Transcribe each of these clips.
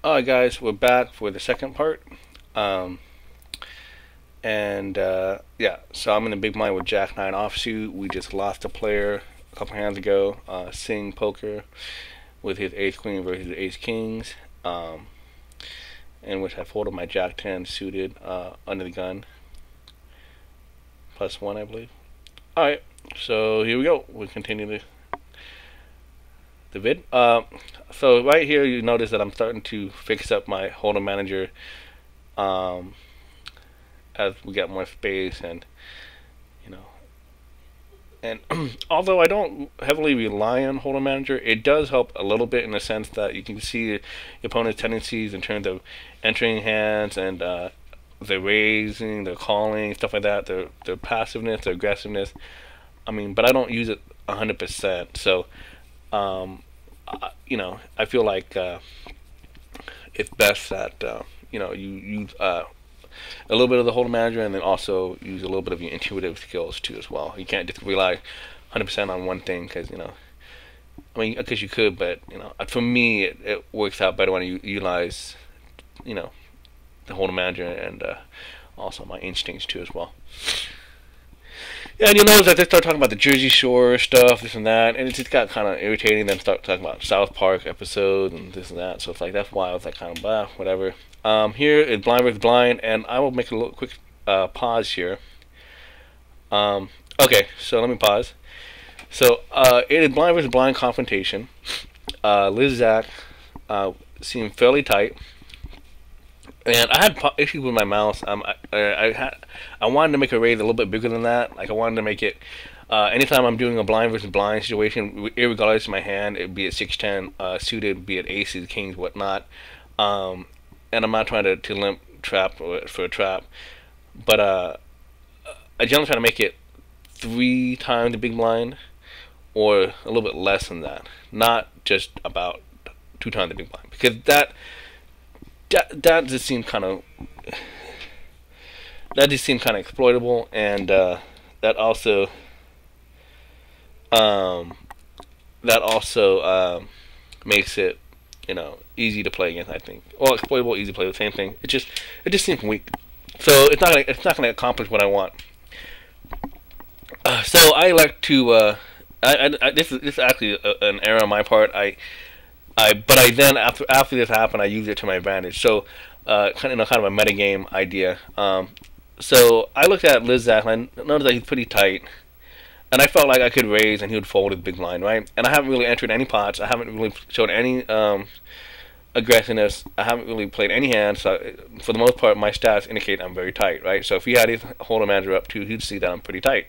Alright, guys, we're back for the second part. Um, yeah, so I'm in the big blind with Jack 9 offsuit. We just lost a player a couple hands ago, Sing Poker, with his Ace Queen versus Ace Kings, in which I folded my Jack 10 suited under the gun, +1, I believe. Alright, so here we go. We'll continue the vid. So right here you notice that I'm starting to fix up my holder manager um, as we get more space, and you know and although I don't heavily rely on holder manager, it does help a little bit in the sense that you can see your opponent's tendencies in terms of entering hands and their raising, their calling, stuff like that, their passiveness, their aggressiveness. I mean, but I don't use it 100%. So I feel like it's best that you use a little bit of the holder manager, and then also use a little bit of your intuitive skills too as well. You can't just rely 100% on one thing, because I mean, because you could, but for me, it works out better when you utilize the holder manager and also my instincts too as well. Yeah, and you'll notice that they start talking about the Jersey Shore stuff, this and that, and it just got kind of irritating. Then start talking about South Park episodes and this and that. So it's like, that's why I was like, kind of blah, whatever. Here is blind versus blind, and I will make a little quick pause here. Okay, so let me pause. So it is blind versus blind confrontation. Liz Zach seemed fairly tight. And I had issues with my mouse. I wanted to make a raise a little bit bigger than that. Like, I wanted to make it anytime I'm doing a blind versus blind situation, irregardless of my hand, it'd be at 6-10 suited, be it aces, kings, whatnot. And I'm not trying to limp trap for a trap, but I generally try to make it 3 times the big blind, or a little bit less than that, not just about 2 times the big blind, because that just seemed kind of exploitable, and that also makes it easy to play against, I think. Or exploitable, easy to play, the same thing. It just seems weak, so it's not gonna accomplish what I want. So I like to this is actually an error on my part. But I then, after this happened, I used it to my advantage. So, kind of a metagame idea. So I looked at Liz Zach, and I noticed that he's pretty tight, and I felt like I could raise and he would fold his big blind, right? And I haven't really entered any pots. I haven't really showed any aggressiveness. I haven't really played any hands. So for the most part, my stats indicate I'm very tight, right? So if he had his holder manager up too, he'd see that I'm pretty tight.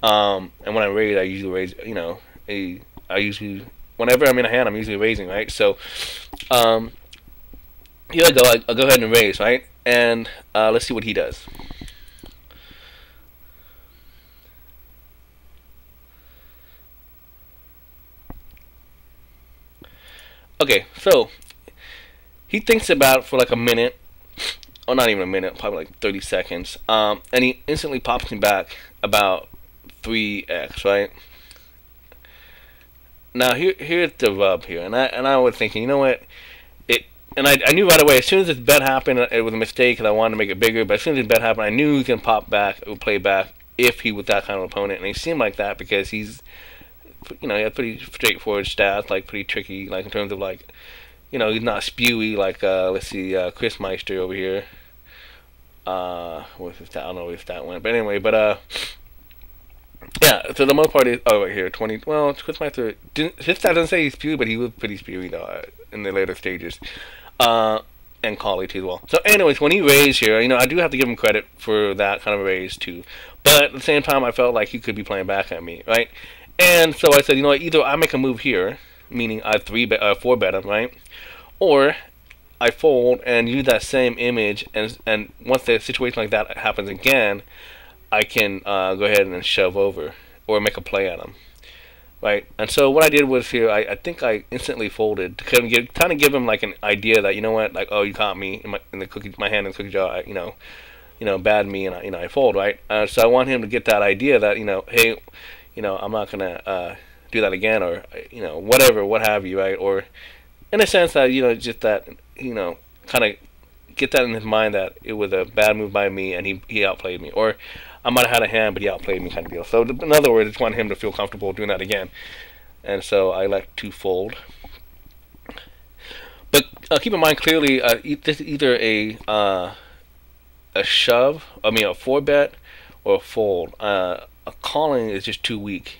And when I raise, I usually raise. I usually, whenever I'm in a hand, I'm usually raising, right? So, here I go. I'll go ahead and raise, right? And let's see what he does. Okay, so he thinks about it for like a minute, or not even a minute, probably like 30 seconds, and he instantly pops me back about 3x, right? Now here's the rub here, and I was thinking, you know what, I knew right away, as soon as this bet happened, it was a mistake because I wanted to make it bigger. But as soon as this bet happened, I knew he can pop back, or play back, if he was that kind of opponent, and he seemed like that because he's, he has pretty straightforward stats, like pretty tricky, like in terms of like, he's not spewy like let's see, Chris Meister over here. What's his stat? I don't know where his stat went, but anyway, yeah, so the most part is, right here, 20, well, Chris Meister, his stat doesn't say he's spewy, but he was pretty spewy, though, in the later stages, and Collie, too, as well. So, anyways, when he raised here, I do have to give him credit for that kind of raise, too, but at the same time, I felt like he could be playing back at me, right, and so I said, you know what, either I make a move here, meaning I 4-bet him, right, or I fold and use that same image, and once the situation like that happens again, I can go ahead and shove over or make a play at him, right? And so what I did was here, I think I instantly folded to kind of give him like an idea that, you know what, like, oh, you caught me in my hand in the cookie jar, bad me, and I fold, right? So I want him to get that idea that, hey, I'm not gonna do that again, or whatever, what have you, right? Or in a sense that, just that, kind of get that in his mind that it was a bad move by me and he outplayed me, or I might have had a hand but he outplayed me, kind of deal. So in other words, I just want him to feel comfortable doing that again, and so I like to fold. But keep in mind clearly, this is either a shove, a four bet, or a fold. A calling is just too weak.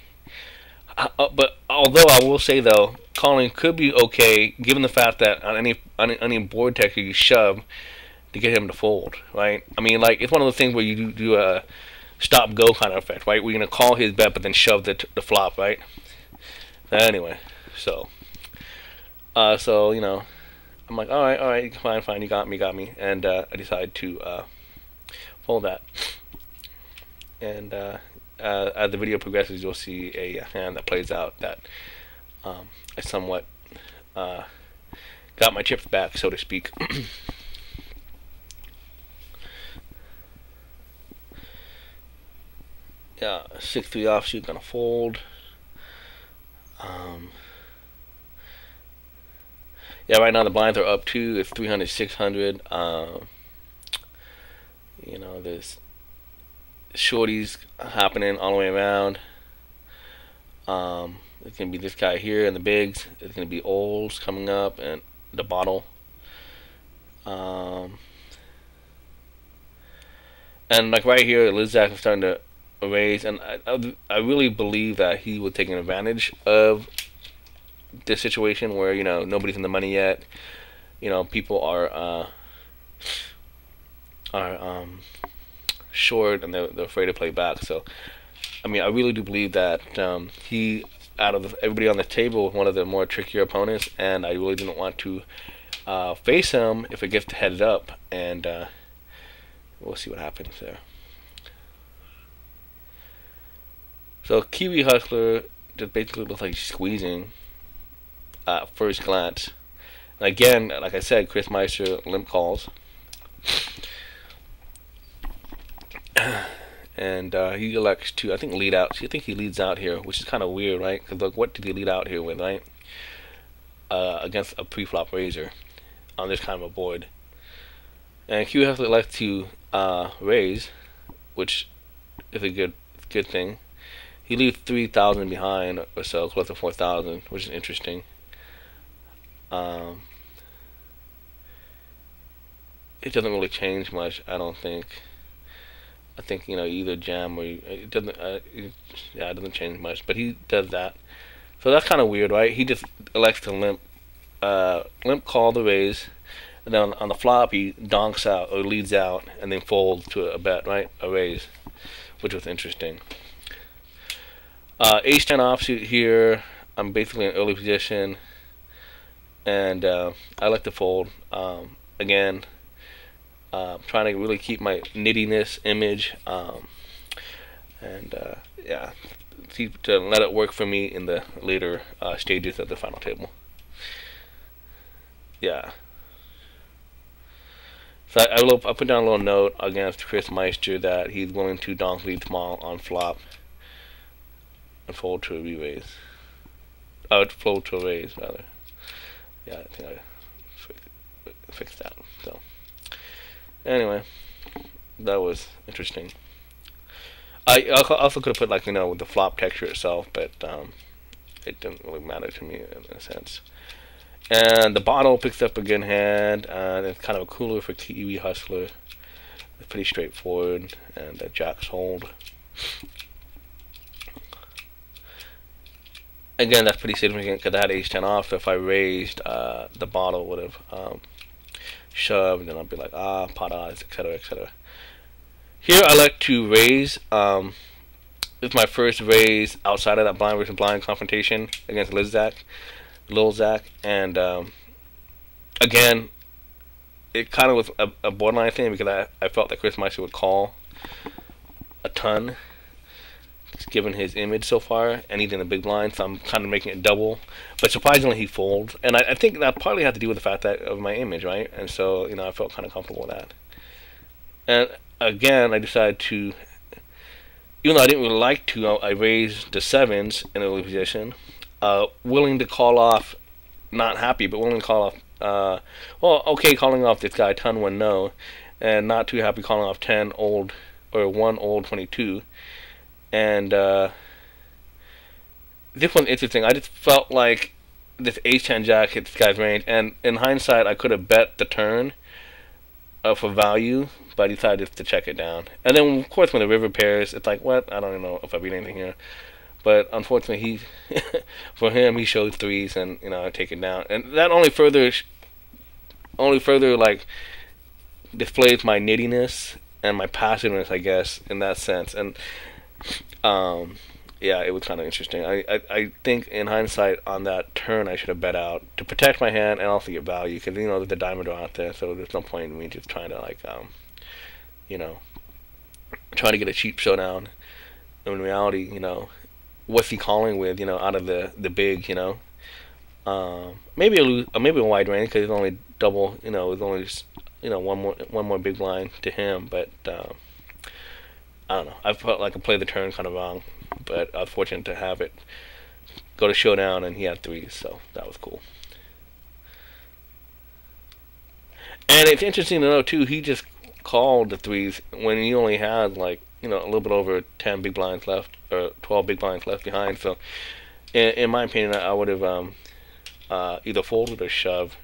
But although I will say though, calling could be okay given the fact that on any board texture you shove to get him to fold, right? I mean, like, it's one of those things where you do a stop go kind of effect, right? We're gonna call his bet but then shove the flop, right? Anyway, so I'm like, all right, fine, you got me, and I decided to fold that. And as the video progresses, you'll see a hand that plays out that I somewhat got my chips back, so to speak. Yeah, 6-3 offsuit, gonna fold. Yeah, right now the blinds are up too. It's 300, 600. There's shorties happening all the way around. It's gonna be this guy here in the bigs. It's gonna be Olds coming up and the bottle. And like right here, Lizak is starting to raise, and I really believe that he was taking advantage of this situation where nobody's in the money yet. People are short and they're afraid to play back. So I mean, I really do believe that he, out of everybody on the table, was one of the more trickier opponents, and I really didn't want to face him if it gets headed up, and we'll see what happens there. So Kiwi Hustler just basically looks like he's squeezing at first glance. And again, like I said, Chris Meister limp calls. And he elects to, I think, lead out. See, I think he leads out here, which is kind of weird, right? Because look, what did he lead out here with, right? Against a pre-flop raiser on this kind of a board. And Q has to elect to raise, which is a good thing. He leaves 3,000 behind or so, close to 4,000, which is interesting. It doesn't really change much, I don't think. I think either jam or it doesn't. It doesn't change much, but he does that. So that's kind of weird, right? He just elects to limp call the raise, and then on the flop he donks out or leads out and then folds to a bet, right? A raise, which was interesting. Ace 10 offsuit here. I'm basically in early position, and I like to fold again. Trying to really keep my nittiness image, and yeah, to let it work for me in the later stages of the final table. Yeah. So I put down a little note against Chris Meister that he's willing to donk lead small on flop and fold to a re-raise. Fold to a raise rather. Yeah, I think I fixed that. So. Anyway, that was interesting. I also could have put with the flop texture itself, but it didn't really matter to me in a sense. And the bottle picks up a good hand, and it's kind of a cooler for Kiwi Hustler. It's pretty straightforward, and jacks hold. Again, that's pretty significant because I had ace 10 off, so if I raised, the bottle would have shoved, and I'll be like, pot odds, etc., etc. Here I like to raise. It's my first raise outside of that blind versus blind confrontation against Lil Zach, and again, it kind of was a borderline thing because I felt that Chris Meister would call a ton, given his image so far, and he's in the big blind, so I'm kind of making it double. But surprisingly, he folds, and I think that partly had to do with the fact that of my image, right? And so, I felt kind of comfortable with that. And again, I decided to, even though I didn't really like to, I raised the sevens in early position, willing to call off not happy, but willing to call off. Well, okay, calling off this guy ton one no, and not too happy calling off 10 old or 1 old 22. And this one's interesting. I just felt like this ace 10 jack hit this guy's range, and in hindsight, I could have bet the turn for value, but I decided to check it down. And then, of course, when the river pairs, it's like, what? I don't even know if I beat anything here. But unfortunately, for him, he showed threes, and I take it down, and that only further like displays my nittiness and my passiveness, I guess, in that sense. And yeah, it was kind of interesting. I think in hindsight on that turn, I should have bet out to protect my hand and also get value, because there's the diamond draw out there, so there's no point in me just trying to like trying to get a cheap showdown. In reality, what's he calling with, out of the big, maybe a wide range, because it's only double, it's only one more big line to him, but I don't know. I felt like I played the turn kind of wrong, but I was fortunate to have it go to showdown, and he had threes, so that was cool. And it's interesting to know too, he just called the threes when he only had like a little bit over 10 big blinds left, or 12 big blinds left behind. So in my opinion, I would have either folded or shoved,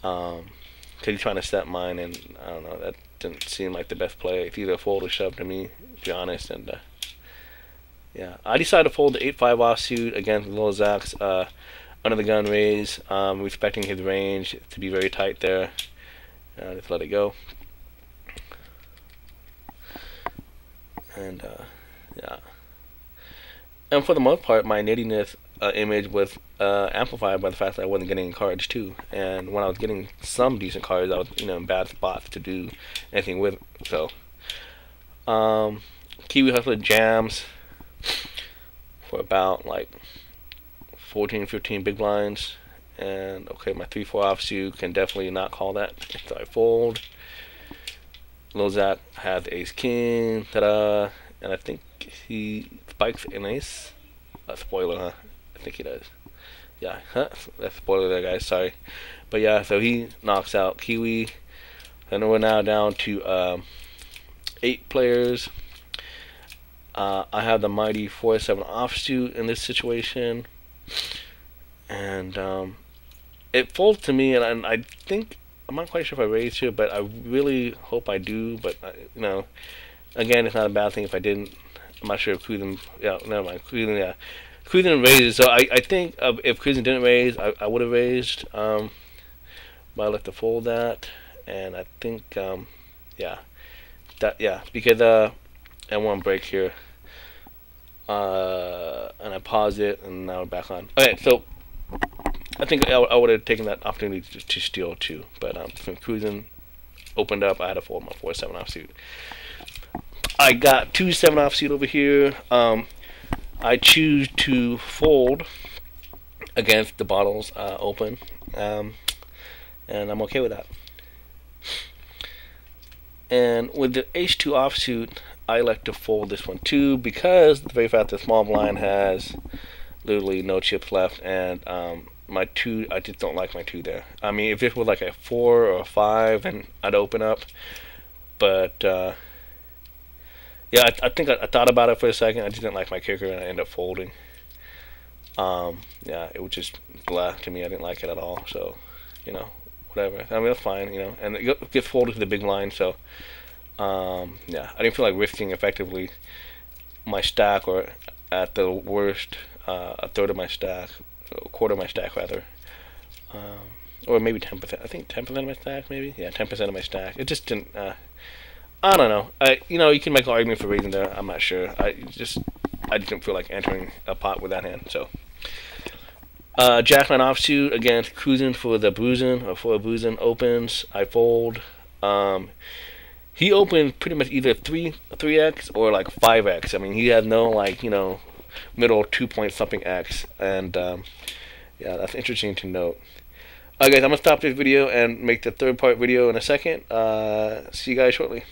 because he's trying to set mine, and I don't know, that didn't seem like the best play. It's either fold or shove to me, to be honest. And yeah, I decided to fold the 8-5 offsuit against Lil Zach's under the gun raise, respecting his range to be very tight there. Just let it go. And yeah, and for the most part, my nittiness image was amplified by the fact that I wasn't getting cards too. And when I was getting some decent cards, I was in bad spots to do anything with it. So Kiwi Hustler jams for about like 14, 15 big blinds, and okay, my 3-4 offsuit can definitely not call that, so I fold. Lil Zach has the ace king, ta-da, and I think he spikes an ace. Spoiler, huh? I think he does. Yeah, huh? That's spoiler there, guys. Sorry, but yeah, so he knocks out Kiwi, and we're now down to 8 players. I have the mighty 4-7 offsuit in this situation, and it folds to me, and I think, I'm not quite sure if I raised here, but I really hope I do. But again, it's not a bad thing if I didn't. I'm not sure if Cruisen, yeah, never mind. Cruisen raises, so I think if Cruisen didn't raise, I would have raised, but I left to fold that, and I think yeah, because I want to break here, and I paused it, and now we're back on. Okay, so I think I would have taken that opportunity to steal too, but when Cruisen opened up, I had to fold my 4-7 offsuit. I got 2-7 offsuit over here. I choose to fold against the bottles open, and I'm okay with that. And with the H2 offsuit, I like to fold this one too, because the very fact that the small blind has literally no chips left, and my 2, I just don't like my 2 there. I mean, if this was like a 4 or a 5, then I'd open up. But yeah, I think I thought about it for a second. I just didn't like my kicker, and I ended up folding. Yeah, it was just blah to me. I didn't like it at all. So, whatever. I mean, that's fine. And it gets folded to the big line. So, yeah, I didn't feel like risking effectively my stack, or at the worst, a third of my stack. A quarter of my stack rather, or maybe 10%. I think 10% of my stack, maybe. Yeah, 10% of my stack. It just didn't. I don't know. You can make an argument for raising there. I'm not sure. I didn't feel like entering a pot with that hand. So, Jack 9 offsuit against Cruisen for the bruising, or for a bruising opens. I fold. He opened pretty much either 3x or like 5x. I mean, he had no middle 2 point something x, and yeah, that's interesting to note. Alright guys, I'm gonna stop this video and make the third part video in a second. See you guys shortly.